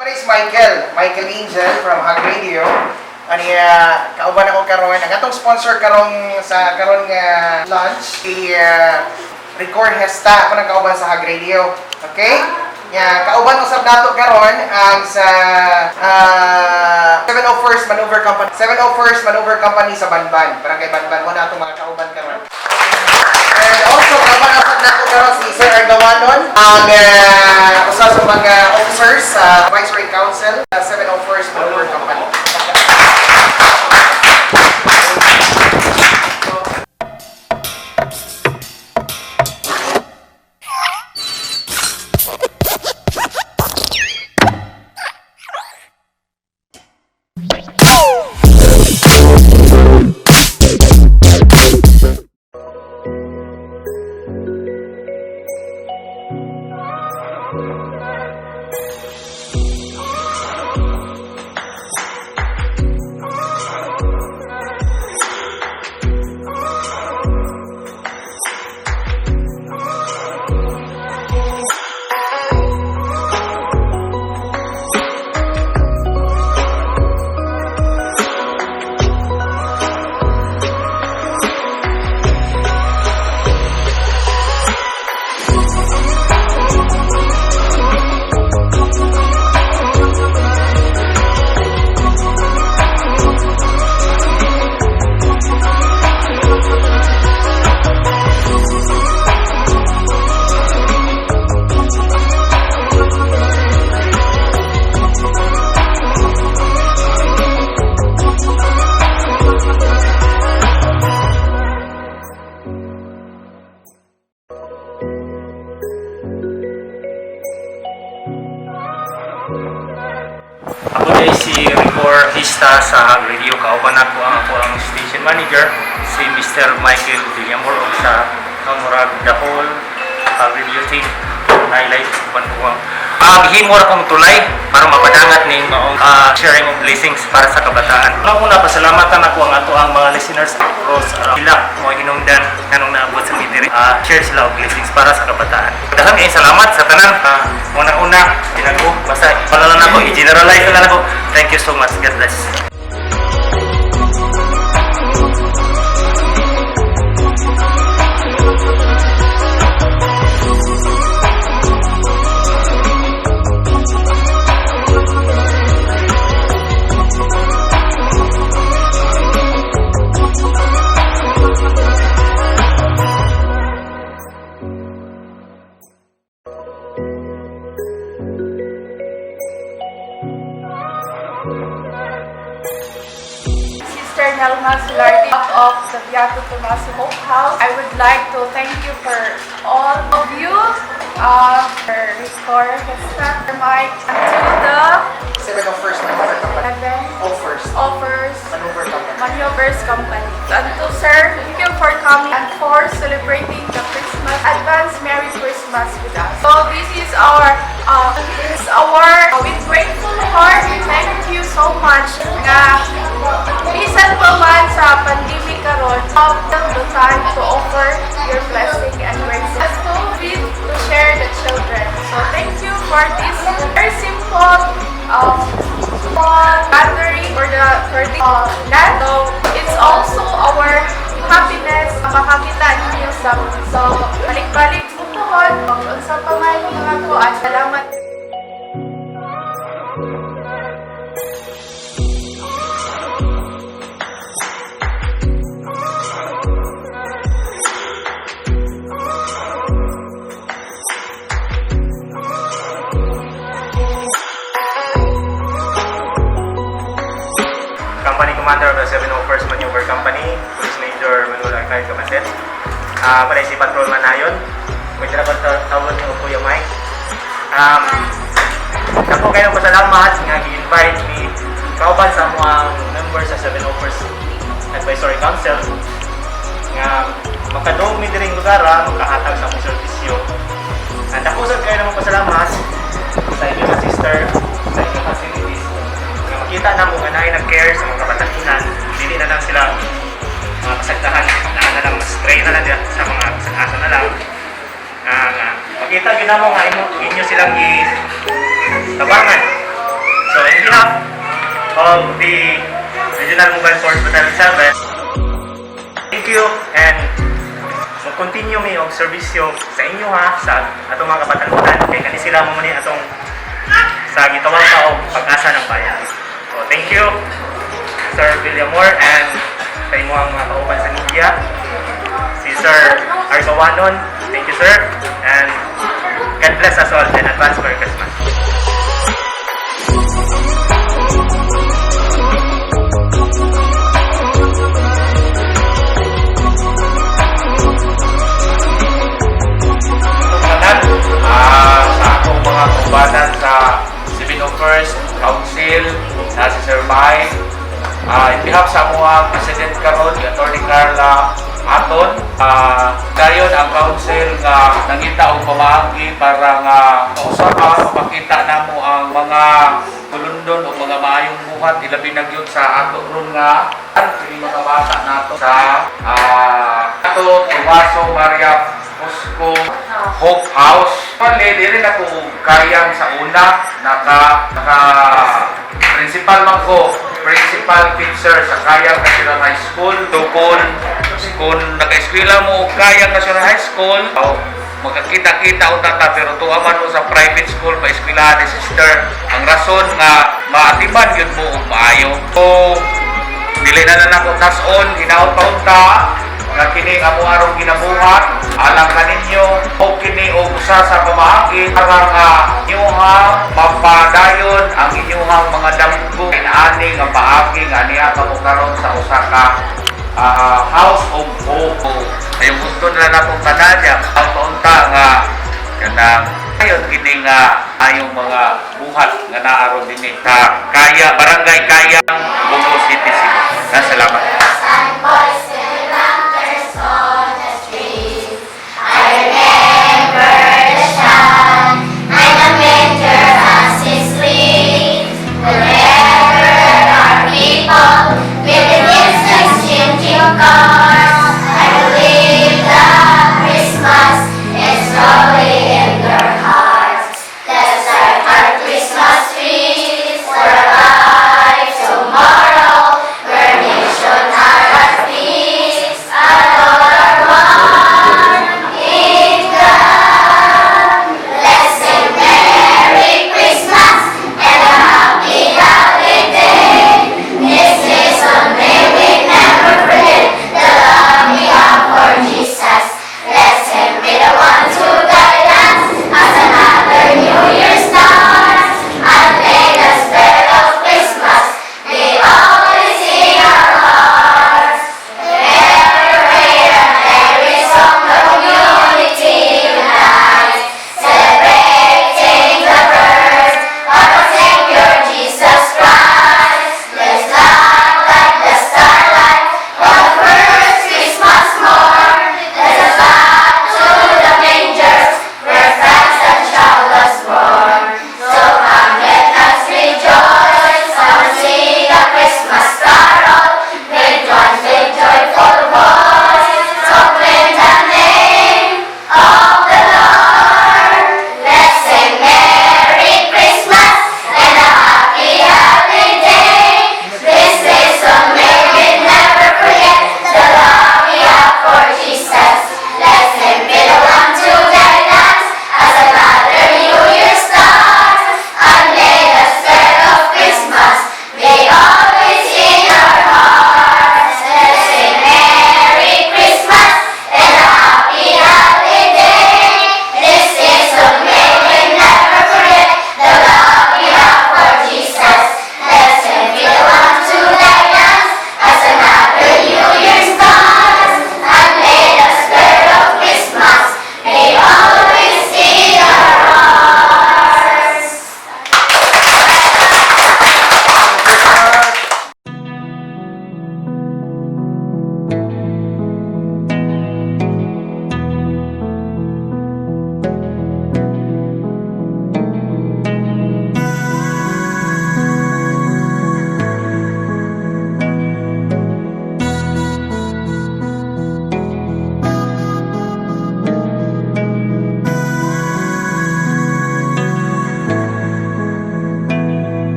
My name is Michael Angel from Hag Radio. Ani kauban ako karon ang atong sponsor karong sa karon nga lunch Record Hesta ako nang kauban sa Hag Radio. Okay? Kauban usab nato karon ang sa 701st Maneuver Company. 701st Maneuver Company sa Banban. Para kay Banban mo na atong mga kauban karon. And also kauban usab nato karon si Sir Argawanon ang usa sa mga officers sa Advisory Council sa 701st Maneuver Company. Ako ay si Record Hesta sa Hag Radio. Kauban ako ang station manager, si Mr. Michael Villamor sa kamurag the whole Hag Radio team. Highlight ban ko ang himor akong tulay para mapadangat ning sharing of blessings para sa kabataan. Una pasalamatan ako ang ato ang mga listeners across sila mo hinungdan kanang naabot sa midiri. Share sila of blessings para sa kabataan. Daghang kayong salamat sa tanan. Una tinago basta pala lang ako i-generalize lang ako. Thank you so much. God bless. Sister Nelma Solardi of the Beato Tomaso Hope House. I would like to thank you for all of you for Record Hesta, Mike, and to 701st Maneuver Company. the offers Maneuvers Company. And to sir, thank you for coming and for celebrating the Christmas. Advance Merry Christmas with us. So this is our with grateful heart. Thank you so much. Bisan pa man sa pandemic karon, of the time to offer your blessing and graces to share the children. So thank you for this very simple gathering for the land. So it's also our happiness makakita ninyo sa balik-balik sa tuhod. Unsa pa man mga ko at salamat. Company Commander of the 701st Maneuver Company, Police Major Manuel Arcade Camaset. Pala si Patrolman Ayon. Pwede na tawag niyo po yung mic. Ako kayo pasalamat nga i-invite ni kauban sa mga members sa 701st Advisory Council nga makadong mi diring lugar makahatag sa mga serbisyo. At ako sa kayo naman pasalamat sa inyo mga sister, sa inyo facilities. Makita na mo nga na nag-care sa mga kabatanunan, hindi na lang sila mga kasagdahan, na lang, mas train na lang sa mga asa na lang. Makita ginamo nga inyo silang i-tabangan of the Regional Mobile Force Battalion 7. Thank you and continue mi og serbisyo sa inyo ha sa atong mga kabatanunan kay kani sila mo ni atong sa gitawag ka og pag-asa ng bayan. So thank you Sir Villamor and sa imo ang mga kauban sa media. Si Sir Argawanon, thank you sir and God bless us all in advance for Christmas. Sa akong mga kubanan sa 701st Council na si Sir Mai, in behalf sa mga President karon si Atty. Carla Aton, dayon ang council nga nangita og pamaagi para nga mausama mapakita namo ang mga kulundon o mga maayong buhat ilabi na gyud sa ato ron nga ang mga bata nato sa ato Tomaso Maria Cusco Hope House. Pali, di rin ako kayang sa una, principal man ko, principal teacher sa Kayang National High School. Tukon, kung nag-eskwela mo Kayang National High School, magkakita-kita o tata, pero tuaman mo sa private school, pa-eskwelahan ni sister. Ang rason nga, maatiman yun mo o maayo. So, dili na ako tas-on, hinaot-taon-ta, nga kini amo arong ginabuhat alang kaninyo o kini og usa sa pamaagi para nga inyong mapadayon ang inyong mga damgo ani nga paagi nga niya kamo karon sa usa ka house of hope. Ayo gusto na natong tananya paunta nga kanang ayon kini nga ayong mga buhat nga naaron dinhi sa Kaya Barangay